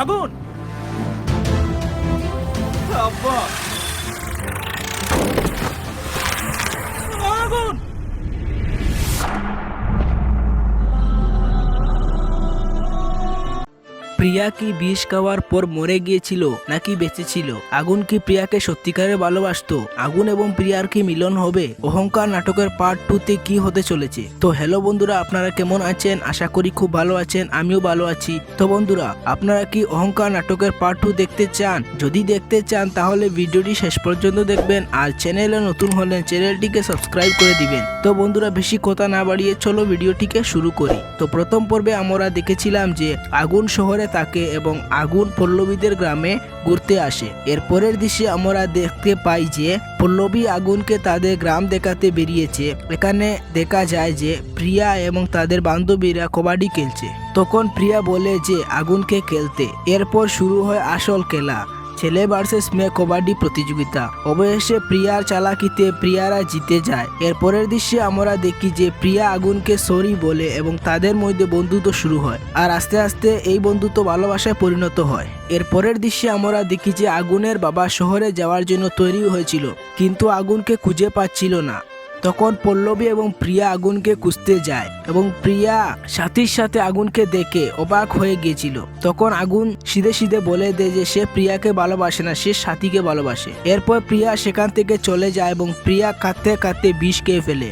আগুন! আব্বা! আগুন! প্রিয়া কি বিষ খাওয়ার পর মরে গিয়েছিল নাকি বেঁচে ছিল? আগুন কি প্রিয়াকে সত্যিকারে ভালোবাসতো? আগুন এবং প্রিয়ার কি মিলন হবে? অহংকার নাটকের পার্ট 2 তে কি হতে চলেছে? তো হ্যালো বন্ধুরা, আপনারা কেমন আছেন? আশা করি খুব ভালো আছেন, আমিও ভালো আছি। তো বন্ধুরা, আপনারা কি অহংকার নাটকের পার্ট 2 দেখতে চান? যদি দেখতে চান তাহলে ভিডিওটি শেষ পর্যন্ত দেখবেন, আর চ্যানেলে নতুন হলে চ্যানেলটিকে সাবস্ক্রাইব করে দিবেন। তো বন্ধুরা, বেশি কথা না বাড়িয়ে চলো ভিডিওটিকে শুরু করি। তো প্রথম পর্বে আমরা দেখেছিলাম যে আগুন শহরে থাকে এবং আগুন পল্লবীদের গ্রামে ঘুরতে আসে। এর পরের দৃশ্যে আমরা দেখতে পাই যে পল্লবী আগুনকে তাদের গ্রাম দেখাতে বেরিয়েছে। এখানে দেখা যায় যে প্রিয়া এবং তাদের বান্ধবীরা কবাডি খেলছে। তখন প্রিয়া বলে যে আগুনকে খেলতে। এরপর শুরু হয় আসল খেলা, ছেলে ভার্সেস মেয়ে কবাডি প্রতিযোগিতা। অবশেষে প্রিয়ার চালাকিতে প্রিয়ারা জিতে যায়। এর পরের দৃশ্যে আমরা দেখি যে প্রিয়া আগুনকে সরি বলে এবং তাদের মধ্যে বন্ধুত্ব শুরু হয়, আর আস্তে আস্তে এই বন্ধুত্ব ভালোবাসায় পরিণত হয়। এর পরের দৃশ্যে আমরা দেখি যে আগুনের বাবা শহরে যাওয়ার জন্য তৈরি হয়েছিল, কিন্তু আগুনকে খুঁজে পাচ্ছিল না। তখন পল্লবী এবং প্রিয়া আগুনকে খুঁজতে যায় এবং প্রিয়া সাথীর সাথে আগুনকে দেখে অবাক হয়ে গিয়েছিল। তখন আগুন সিধে সিধে বলে দেয় যে সে প্রিয়াকে ভালোবাসে না, সে সাথীকে ভালোবাসে। এরপর প্রিয়া সেখান থেকে চলে যায় এবং প্রিয়া কাঁদতে কাঁদতে বিষ খেয়ে ফেলে।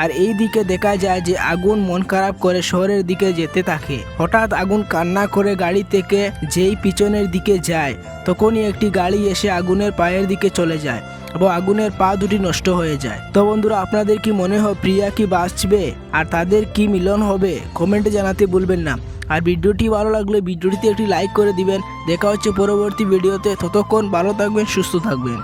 আর এই দিকে দেখা যায় যে আগুন মন খারাপ করে শহরের দিকে যেতে থাকে। হঠাৎ আগুন কান্না করে গাড়ি থেকে যেই পিছনের দিকে যায়, তখনই একটি গাড়ি এসে আগুনের পায়ের দিকে চলে যায় এবং আগুনের পা দুটি নষ্ট হয়ে যায়। তো বন্ধুরা, আপনাদের কি মনে হয় প্রিয়া কি বাঁচবে আর তাদের কি মিলন হবে? কমেন্টে জানাতে ভুলবেন না। আর ভিডিওটি ভালো লাগলে ভিডিওটিতে একটি লাইক করে দিবেন। দেখা হচ্ছে পরবর্তী ভিডিওতে। ততক্ষণ ভালো থাকবেন, সুস্থ থাকবেন।